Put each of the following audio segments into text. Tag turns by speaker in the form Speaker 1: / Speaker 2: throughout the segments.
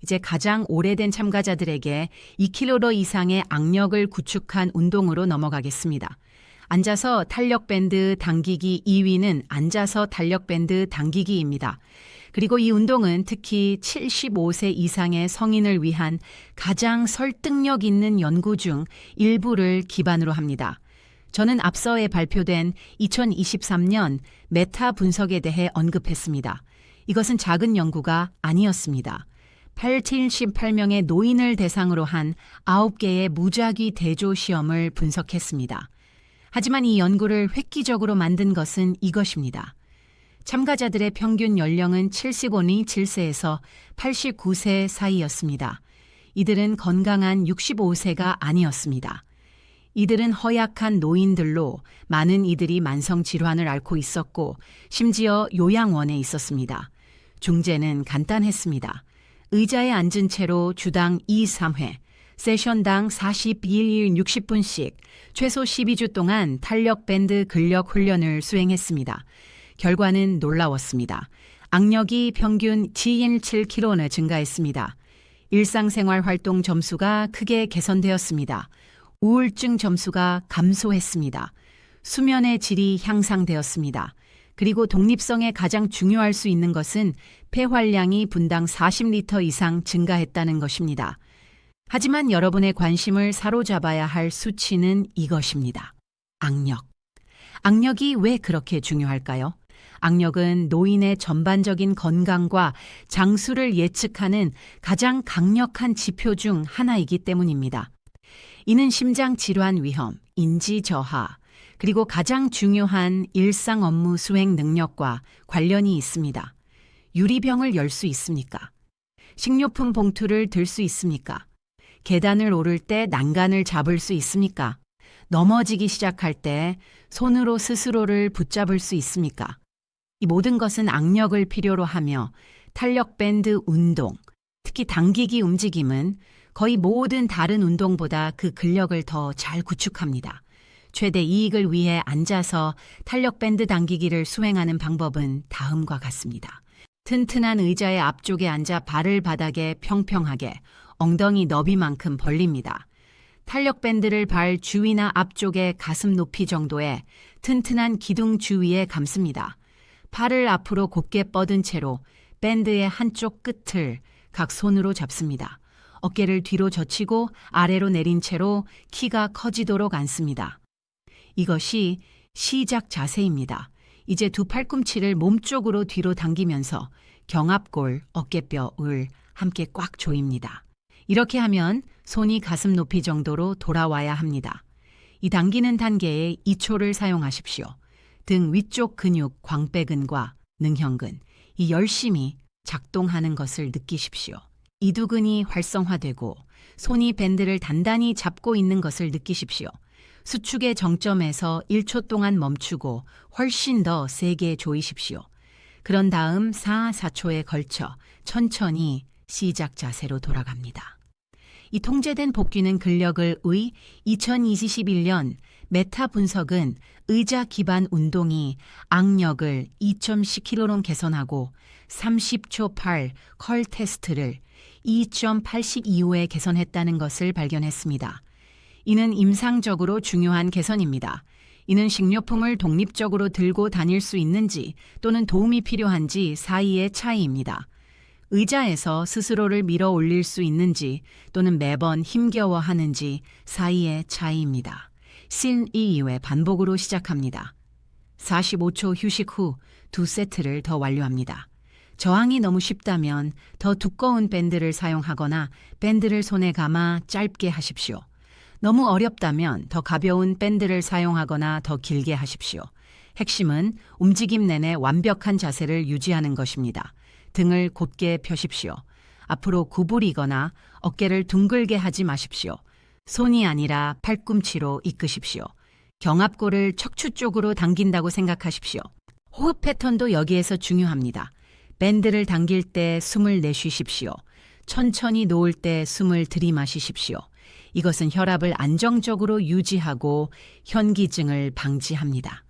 Speaker 1: 이제 가장 오래된 참가자들에게 2kg 이상의 악력을 구축한 운동으로 넘어가겠습니다. 앉아서 탄력밴드 당기기 2위는 앉아서 탄력밴드 당기기입니다. 그리고 이 운동은 특히 75세 이상의 성인을 위한 가장 설득력 있는 연구 중 일부를 기반으로 합니다. 저는 앞서에 발표된 2023년 메타 분석에 대해 언급했습니다. 이것은 작은 연구가 아니었습니다. 78명의 노인을 대상으로 한 9개의 무작위 대조 시험을 분석했습니다. 하지만 이 연구를 획기적으로 만든 것은 이것입니다. 참가자들의 평균 연령은 75세에서 89세 사이였습니다. 이들은 건강한 65세가 아니었습니다. 이들은 허약한 노인들로 많은 이들이 만성질환을 앓고 있었고 심지어 요양원에 있었습니다. 중재는 간단했습니다. 의자에 앉은 채로 주당 2, 3회, 세션당 42일 60분씩 최소 12주 동안 탄력밴드 근력 훈련을 수행했습니다. 결과는 놀라웠습니다. 악력이 평균 7kg나 증가했습니다. 일상생활 활동 점수가 크게 개선되었습니다. 우울증 점수가 감소했습니다. 수면의 질이 향상되었습니다. 그리고 독립성에 가장 중요할 수 있는 것은 폐활량이 분당 40리터 이상 증가했다는 것입니다. 하지만 여러분의 관심을 사로잡아야 할 수치는 이것입니다. 악력. 악력이 왜 그렇게 중요할까요? 악력은 노인의 전반적인 건강과 장수를 예측하는 가장 강력한 지표 중 하나이기 때문입니다. 이는 심장 질환 위험, 인지 저하, 그리고 가장 중요한 일상 업무 수행 능력과 관련이 있습니다. 유리병을 열 수 있습니까? 식료품 봉투를 들 수 있습니까? 계단을 오를 때 난간을 잡을 수 있습니까? 넘어지기 시작할 때 손으로 스스로를 붙잡을 수 있습니까? 이 모든 것은 악력을 필요로 하며 탄력밴드 운동, 특히 당기기 움직임은 거의 모든 다른 운동보다 그 근력을 더 잘 구축합니다. 최대 이익을 위해 앉아서 탄력밴드 당기기를 수행하는 방법은 다음과 같습니다. 튼튼한 의자의 앞쪽에 앉아 발을 바닥에 평평하게 엉덩이 너비만큼 벌립니다. 탄력밴드를 발 주위나 앞쪽에 가슴 높이 정도의 튼튼한 기둥 주위에 감습니다. 팔을 앞으로 곧게 뻗은 채로 밴드의 한쪽 끝을 각 손으로 잡습니다. 어깨를 뒤로 젖히고 아래로 내린 채로 키가 커지도록 앉습니다. 이것이 시작 자세입니다. 이제 두 팔꿈치를 몸쪽으로 뒤로 당기면서 경합골, 어깨뼈을 함께 꽉 조입니다. 이렇게 하면 손이 가슴 높이 정도로 돌아와야 합니다. 이 당기는 단계에 2초를 사용하십시오. 등 위쪽 근육 광배근과 능형근, 이 열심히 작동하는 것을 느끼십시오. 이두근이 활성화되고 손이 밴드를 단단히 잡고 있는 것을 느끼십시오. 수축의 정점에서 1초 동안 멈추고 훨씬 더 세게 조이십시오. 그런 다음 4초에 걸쳐 천천히 시작 자세로 돌아갑니다. 이 통제된 복귀는 근력을 의 2021년 메타 분석은 의자 기반 운동이 악력을 2.10kg로 개선하고 30초 팔 컬 테스트를 2.82호에 개선했다는 것을 발견했습니다. 이는 임상적으로 중요한 개선입니다. 이는 식료품을 독립적으로 들고 다닐 수 있는지 또는 도움이 필요한지 사이의 차이입니다. 의자에서 스스로를 밀어 올릴 수 있는지 또는 매번 힘겨워하는지 사이의 차이입니다. 신 2회 반복으로 시작합니다. 45초 휴식 후 2세트를 더 완료합니다. 저항이 너무 쉽다면 더 두꺼운 밴드를 사용하거나 밴드를 손에 감아 짧게 하십시오. 너무 어렵다면 더 가벼운 밴드를 사용하거나 더 길게 하십시오. 핵심은 움직임 내내 완벽한 자세를 유지하는 것입니다. 등을 곧게 펴십시오. 앞으로 구부리거나 어깨를 둥글게 하지 마십시오. 손이 아니라 팔꿈치로 이끄십시오. 경합골을 척추 쪽으로 당긴다고 생각하십시오. 호흡 패턴도 여기에서 중요합니다. 밴드를 당길 때 숨을 내쉬십시오. 천천히 놓을 때 숨을 들이마시십시오. 이것은 혈압을 안정적으로 유지하고 현기증을 방지합니다.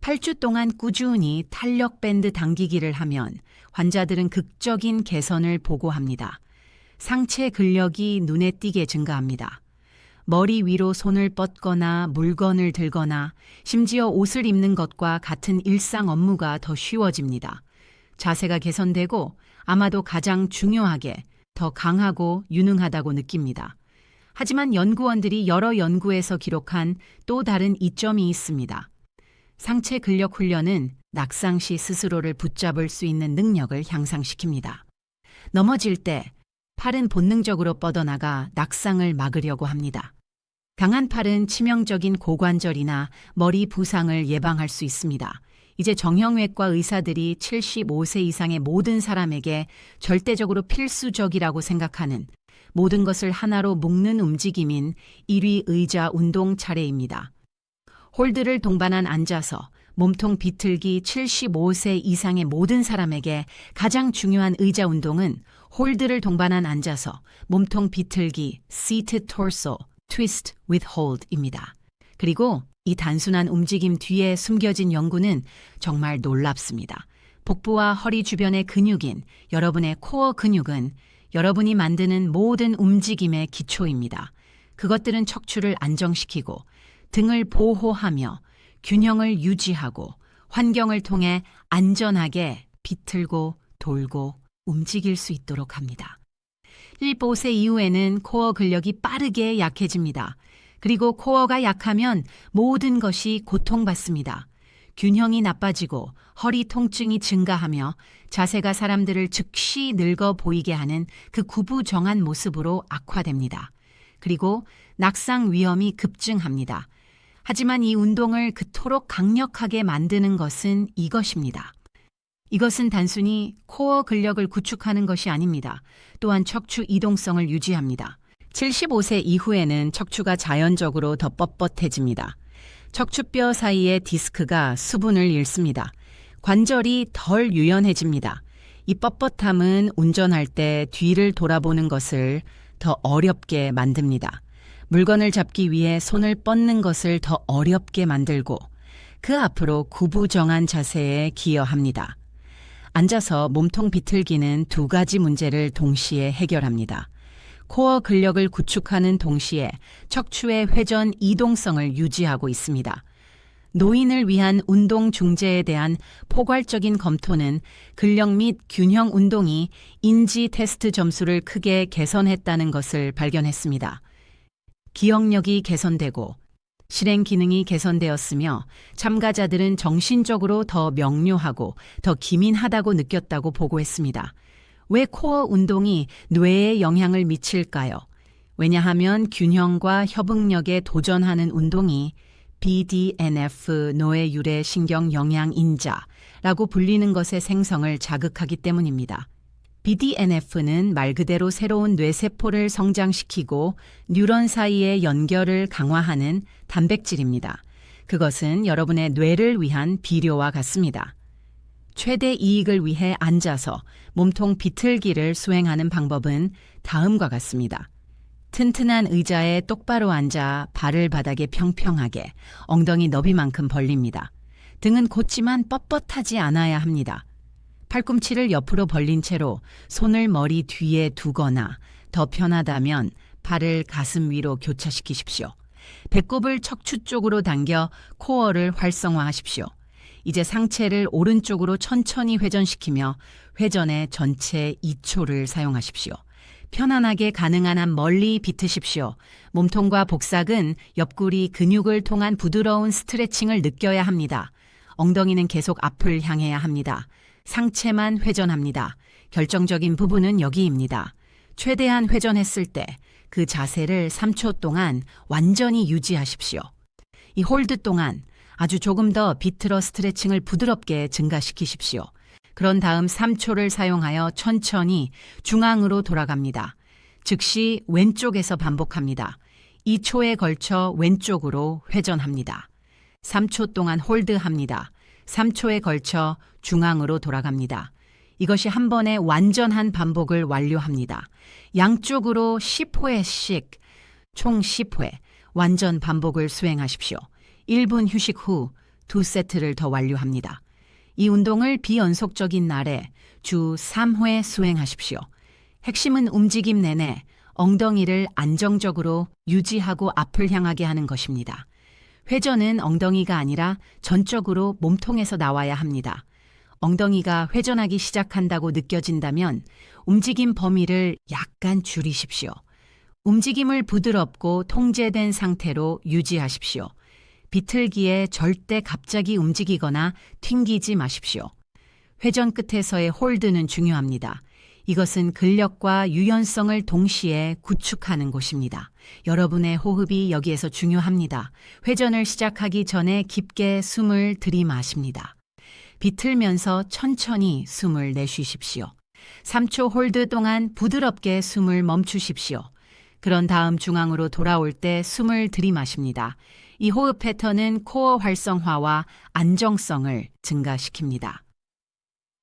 Speaker 1: 8주 동안 꾸준히 탄력 밴드 당기기를 하면 환자들은 극적인 개선을 보고합니다. 상체 근력이 눈에 띄게 증가합니다. 머리 위로 손을 뻗거나 물건을 들거나 심지어 옷을 입는 것과 같은 일상 업무가 더 쉬워집니다. 자세가 개선되고 아마도 가장 중요하게 더 강하고 유능하다고 느낍니다. 하지만 연구원들이 여러 연구에서 기록한 또 다른 이점이 있습니다. 상체 근력 훈련은 낙상 시 스스로를 붙잡을 수 있는 능력을 향상시킵니다. 넘어질 때 팔은 본능적으로 뻗어나가 낙상을 막으려고 합니다. 강한 팔은 치명적인 고관절이나 머리 부상을 예방할 수 있습니다. 이제 정형외과 의사들이 75세 이상의 모든 사람에게 절대적으로 필수적이라고 생각하는 모든 것을 하나로 묶는 움직임인 1위 의자 운동 차례입니다. 홀드를 동반한 앉아서 몸통 비틀기 75세 이상의 모든 사람에게 가장 중요한 의자 운동은 홀드를 동반한 앉아서 몸통 비틀기 seated torso twist with hold입니다. 그리고 이 단순한 움직임 뒤에 숨겨진 연구는 정말 놀랍습니다. 복부와 허리 주변의 근육인 여러분의 코어 근육은 여러분이 만드는 모든 움직임의 기초입니다. 그것들은 척추를 안정시키고 등을 보호하며 균형을 유지하고 환경을 통해 안전하게 비틀고 돌고 움직일 수 있도록 합니다. 75세 이후에는 코어 근력이 빠르게 약해집니다. 그리고 코어가 약하면 모든 것이 고통받습니다. 균형이 나빠지고 허리 통증이 증가하며 자세가 사람들을 즉시 늙어 보이게 하는 그 구부정한 모습으로 악화됩니다. 그리고 낙상 위험이 급증합니다. 하지만 이 운동을 그토록 강력하게 만드는 것은 이것입니다. 이것은 단순히 코어 근력을 구축하는 것이 아닙니다. 또한 척추 이동성을 유지합니다. 75세 이후에는 척추가 자연적으로 더 뻣뻣해집니다. 척추뼈 사이의 디스크가 수분을 잃습니다. 관절이 덜 유연해집니다. 이 뻣뻣함은 운전할 때 뒤를 돌아보는 것을 더 어렵게 만듭니다. 물건을 잡기 위해 손을 뻗는 것을 더 어렵게 만들고 그 앞으로 구부정한 자세에 기여합니다. 앉아서 몸통 비틀기는 두 가지 문제를 동시에 해결합니다. 코어 근력을 구축하는 동시에 척추의 회전 이동성을 유지하고 있습니다. 노인을 위한 운동 중재에 대한 포괄적인 검토는 근력 및 균형 운동이 인지 테스트 점수를 크게 개선했다는 것을 발견했습니다. 기억력이 개선되고 실행 기능이 개선되었으며 참가자들은 정신적으로 더 명료하고 더 기민하다고 느꼈다고 보고했습니다. 왜 코어 운동이 뇌에 영향을 미칠까요? 왜냐하면 균형과 협응력에 도전하는 운동이 BDNF 뇌 유래 신경 영양 인자라고 불리는 것의 생성을 자극하기 때문입니다. BDNF는 말 그대로 새로운 뇌세포를 성장시키고 뉴런 사이의 연결을 강화하는 단백질입니다. 그것은 여러분의 뇌를 위한 비료와 같습니다. 최대 이익을 위해 앉아서 몸통 비틀기를 수행하는 방법은 다음과 같습니다. 튼튼한 의자에 똑바로 앉아 발을 바닥에 평평하게 엉덩이 너비만큼 벌립니다. 등은 곧지만 뻣뻣하지 않아야 합니다. 팔꿈치를 옆으로 벌린 채로 손을 머리 뒤에 두거나 더 편하다면 발을 가슴 위로 교차시키십시오. 배꼽을 척추 쪽으로 당겨 코어를 활성화하십시오. 이제 상체를 오른쪽으로 천천히 회전시키며 회전의 전체 2초를 사용하십시오. 편안하게 가능한 한 멀리 비트십시오. 몸통과 복삭은 옆구리 근육을 통한 부드러운 스트레칭을 느껴야 합니다. 엉덩이는 계속 앞을 향해야 합니다. 상체만 회전합니다. 결정적인 부분은 여기입니다. 최대한 회전했을 때 그 자세를 3초 동안 완전히 유지하십시오. 이 홀드 동안 아주 조금 더 비틀어 스트레칭을 부드럽게 증가시키십시오. 그런 다음 3초를 사용하여 천천히 중앙으로 돌아갑니다. 즉시 왼쪽에서 반복합니다. 2초에 걸쳐 왼쪽으로 회전합니다. 3초 동안 홀드합니다. 3초에 걸쳐 중앙으로 돌아갑니다. 이것이 한 번에 완전한 반복을 완료합니다. 양쪽으로 10회씩 총 10회 완전 반복을 수행하십시오. 1분 휴식 후 2세트를 더 완료합니다. 이 운동을 비연속적인 날에 주 3회 수행하십시오. 핵심은 움직임 내내 엉덩이를 안정적으로 유지하고 앞을 향하게 하는 것입니다. 회전은 엉덩이가 아니라 전적으로 몸통에서 나와야 합니다. 엉덩이가 회전하기 시작한다고 느껴진다면 움직임 범위를 약간 줄이십시오. 움직임을 부드럽고 통제된 상태로 유지하십시오. 비틀기에 절대 갑자기 움직이거나 튕기지 마십시오. 회전 끝에서의 홀드는 중요합니다. 이것은 근력과 유연성을 동시에 구축하는 곳입니다. 여러분의 호흡이 여기에서 중요합니다. 회전을 시작하기 전에 깊게 숨을 들이마십니다. 비틀면서 천천히 숨을 내쉬십시오. 3초 홀드 동안 부드럽게 숨을 멈추십시오. 그런 다음 중앙으로 돌아올 때 숨을 들이마십니다. 이 호흡 패턴은 코어 활성화와 안정성을 증가시킵니다.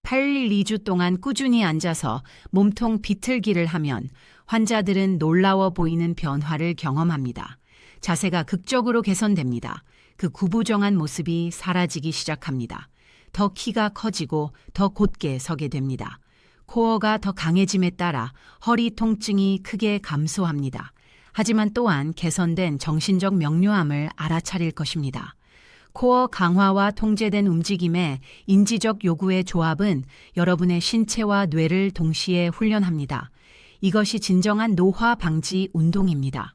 Speaker 1: 8일 2주 동안 꾸준히 앉아서 몸통 비틀기를 하면 환자들은 놀라워 보이는 변화를 경험합니다. 자세가 극적으로 개선됩니다. 그 구부정한 모습이 사라지기 시작합니다. 더 키가 커지고 더 곧게 서게 됩니다. 코어가 더 강해짐에 따라 허리 통증이 크게 감소합니다. 하지만 또한 개선된 정신적 명료함을 알아차릴 것입니다. 코어 강화와 통제된 움직임의 인지적 요구의 조합은 여러분의 신체와 뇌를 동시에 훈련합니다. 이것이 진정한 노화 방지 운동입니다.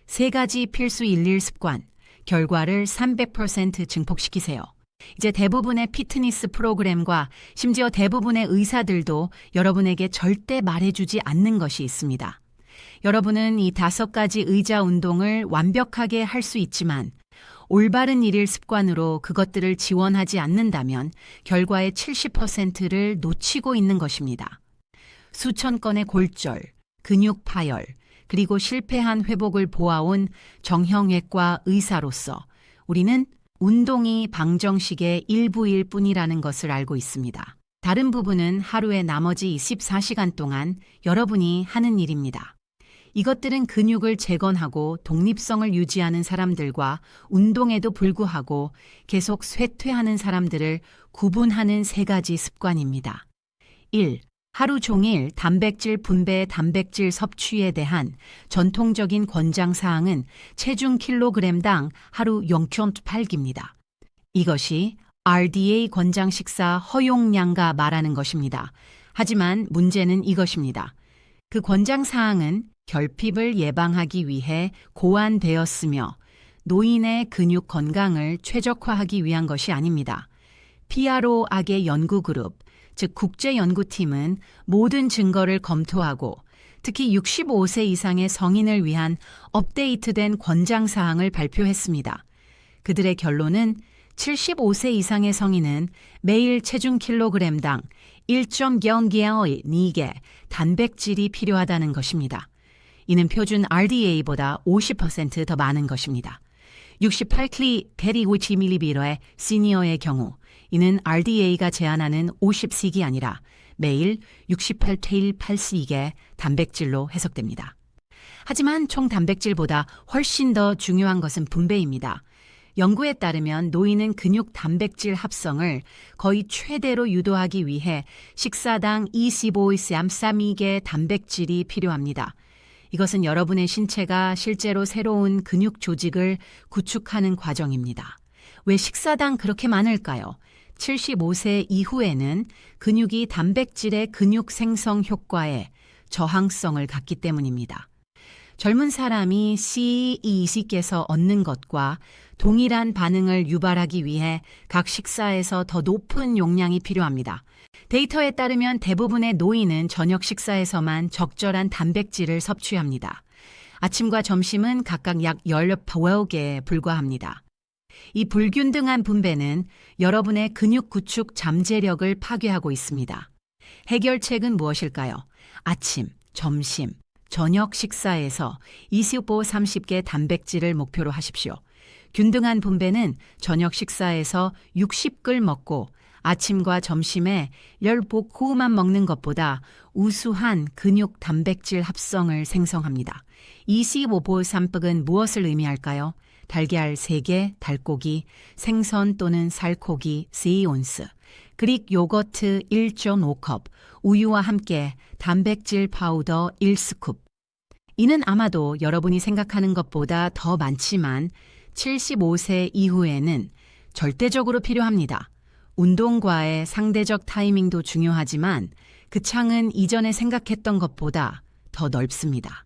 Speaker 1: 3가지 필수 일일 습관, 결과를 300% 증폭시키세요. 이제 대부분의 피트니스 프로그램과 심지어 대부분의 의사들도 여러분에게 절대 말해주지 않는 것이 있습니다. 여러분은 이 5가지 의자 운동을 완벽하게 할 수 있지만 올바른 일일 습관으로 그것들을 지원하지 않는다면 결과의 70%를 놓치고 있는 것입니다. 수천 건의 골절, 근육 파열, 그리고 실패한 회복을 보아온 정형외과 의사로서 우리는 운동이 방정식의 일부일 뿐이라는 것을 알고 있습니다. 다른 부분은 하루의 나머지 24시간 동안 여러분이 하는 일입니다. 이것들은 근육을 재건하고 독립성을 유지하는 사람들과 운동에도 불구하고 계속 쇠퇴하는 사람들을 구분하는 3가지 습관입니다. 1. 하루 종일 단백질 분배, 단백질 섭취에 대한 전통적인 권장사항은 체중 킬로그램당 하루 0.8기입니다. 이것이 RDA 권장 식사 허용량과 말하는 것입니다. 하지만 문제는 이것입니다. 그 권장사항은 결핍을 예방하기 위해 고안되었으며 노인의 근육 건강을 최적화하기 위한 것이 아닙니다. PRO악의 연구그룹, 즉 국제연구팀은 모든 증거를 검토하고 특히 65세 이상의 성인을 위한 업데이트된 권장사항을 발표했습니다. 그들의 결론은 75세 이상의 성인은 매일 체중 킬로그램당 1.0g의 단백질이 필요하다는 것입니다. 이는 표준 RDA보다 50% 더 많은 것입니다. 68mg의 시니어의 경우 이는 RDA가 제한하는 50씩이 아니라 매일 68.8씩의 단백질로 해석됩니다. 하지만 총 단백질보다 훨씬 더 중요한 것은 분배입니다. 연구에 따르면 노인은 근육 단백질 합성을 거의 최대로 유도하기 위해 식사당 25g의 단백질이 필요합니다. 이것은 여러분의 신체가 실제로 새로운 근육 조직을 구축하는 과정입니다. 왜 식사당 그렇게 많을까요? 75세 이후에는 근육이 단백질의 근육 생성 효과에 저항성을 갖기 때문입니다. 젊은 사람이 CEC께서 얻는 것과 동일한 반응을 유발하기 위해 각 식사에서 더 높은 용량이 필요합니다. 데이터에 따르면 대부분의 노인은 저녁 식사에서만 적절한 단백질을 섭취합니다. 아침과 점심은 각각 약 12개에 불과합니다. 이 불균등한 분배는 여러분의 근육 구축 잠재력을 파괴하고 있습니다. 해결책은 무엇일까요? 아침, 점심, 저녁 식사에서 25-30개 단백질을 목표로 하십시오. 균등한 분배는 저녁 식사에서 60글 먹고 아침과 점심에 10복구만 먹는 것보다 우수한 근육 단백질 합성을 생성합니다. 25-3은 무엇을 의미할까요? 달걀 3개, 닭고기, 생선 또는 살코기 3온스, 그릭 요거트 1.5컵, 우유와 함께 단백질 파우더 1스쿱. 이는 아마도 여러분이 생각하는 것보다 더 많지만 75세 이후에는 절대적으로 필요합니다. 운동과의 상대적 타이밍도 중요하지만 그 창은 이전에 생각했던 것보다 더 넓습니다.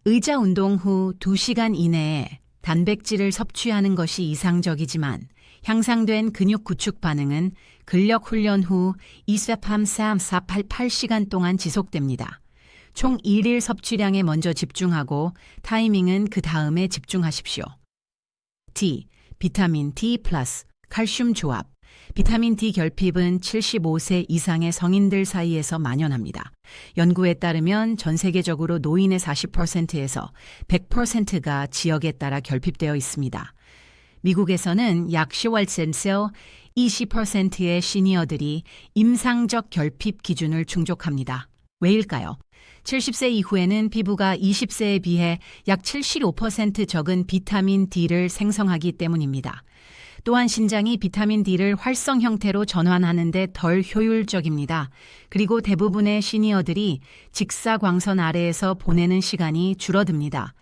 Speaker 1: 의자 운동 후 2시간 이내에 단백질을 섭취하는 것이 이상적이지만 향상된 근육 구축 반응은 근력 훈련 후 24-3-4-8시간 동안 지속됩니다. 총 1일 섭취량에 먼저 집중하고 타이밍은 그 다음에 집중하십시오. D. 비타민 D 플러스 칼슘 조합. 비타민 D 결핍은 75세 이상의 성인들 사이에서 만연합니다. 연구에 따르면 전 세계적으로 노인의 40%에서 100%가 지역에 따라 결핍되어 있습니다. 미국에서는 약 10월센서 20%의 시니어들이 임상적 결핍 기준을 충족합니다. 왜일까요? 70세 이후에는 피부가 20세에 비해 약 75% 적은 비타민 D를 생성하기 때문입니다. 또한 신장이 비타민 D를 활성 형태로 전환하는 데 덜 효율적입니다. 그리고 대부분의 시니어들이 직사광선 아래에서 보내는 시간이 줄어듭니다.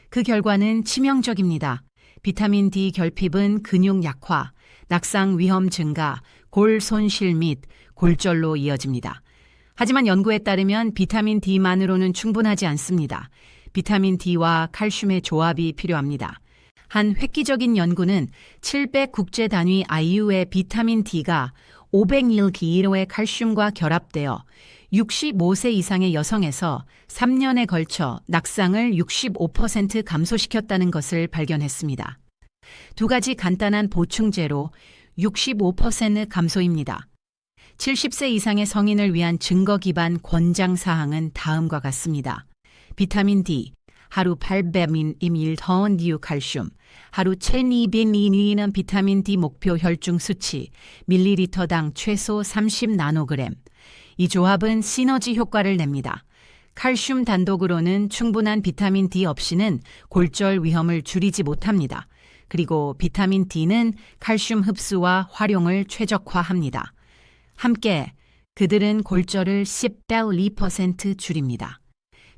Speaker 1: 그 결과는 치명적입니다. 비타민 D 결핍은 근육 약화, 낙상 위험 증가, 골 손실 및 골절로 이어집니다. 하지만 연구에 따르면 비타민 D만으로는 충분하지 않습니다. 비타민 D와 칼슘의 조합이 필요합니다. 한 획기적인 연구는 700 국제 단위 IU의 비타민 D가 501kg의 칼슘과 결합되어 65세 이상의 여성에서 3년에 걸쳐 낙상을 65% 감소시켰다는 것을 발견했습니다. 두 가지 간단한 보충제로 65% 감소입니다. 70세 이상의 성인을 위한 증거 기반 권장 사항은 다음과 같습니다. 비타민 D, 하루 800ml 디유 칼슘, 하루 1200ml는 비타민 D 목표 혈중 수치, 밀리리터당 최소 30나노그램. 이 조합은 시너지 효과를 냅니다. 칼슘 단독으로는 충분한 비타민 D 없이는 골절 위험을 줄이지 못합니다. 그리고 비타민 D는 칼슘 흡수와 활용을 최적화합니다. 함께 그들은 골절을 10% 줄입니다.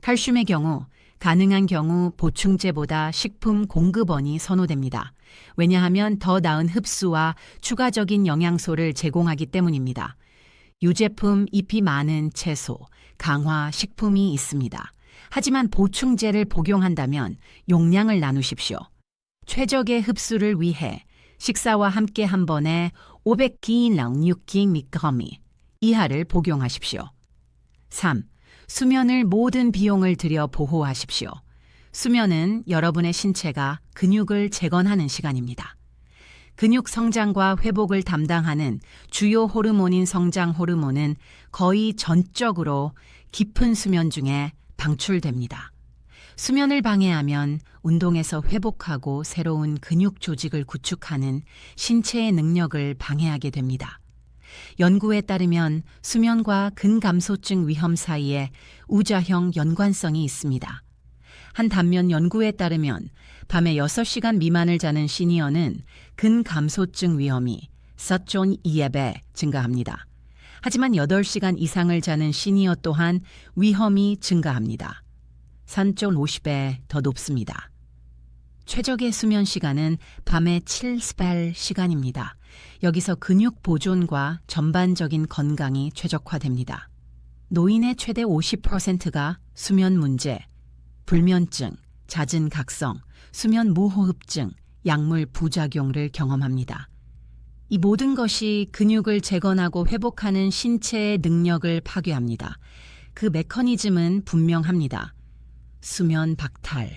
Speaker 1: 칼슘의 경우 가능한 경우 보충제보다 식품 공급원이 선호됩니다. 왜냐하면 더 나은 흡수와 추가적인 영양소를 제공하기 때문입니다. 유제품 잎이 많은 채소, 강화 식품이 있습니다. 하지만 보충제를 복용한다면 용량을 나누십시오. 최적의 흡수를 위해 식사와 함께 한 번에 500kg 600mg 이하를 복용하십시오. 3. 수면을 모든 비용을 들여 보호하십시오. 수면은 여러분의 신체가 근육을 재건하는 시간입니다. 근육 성장과 회복을 담당하는 주요 호르몬인 성장 호르몬은 거의 전적으로 깊은 수면 중에 방출됩니다. 수면을 방해하면 운동에서 회복하고 새로운 근육 조직을 구축하는 신체의 능력을 방해하게 됩니다. 연구에 따르면 수면과 근감소증 위험 사이에 우자형 연관성이 있습니다. 한 단면 연구에 따르면 밤에 6시간 미만을 자는 시니어는 근감소증 위험이 4.2배 증가합니다. 하지만 8시간 이상을 자는 시니어 또한 위험이 증가합니다. 3.50배 더 높습니다. 최적의 수면 시간은 밤에 7시간입니다. 여기서 근육 보존과 전반적인 건강이 최적화됩니다. 노인의 최대 50%가 수면 문제, 불면증, 잦은 각성, 수면 무호흡증, 약물 부작용을 경험합니다. 이 모든 것이 근육을 재건하고 회복하는 신체의 능력을 파괴합니다. 그 메커니즘은 분명합니다. 수면 박탈,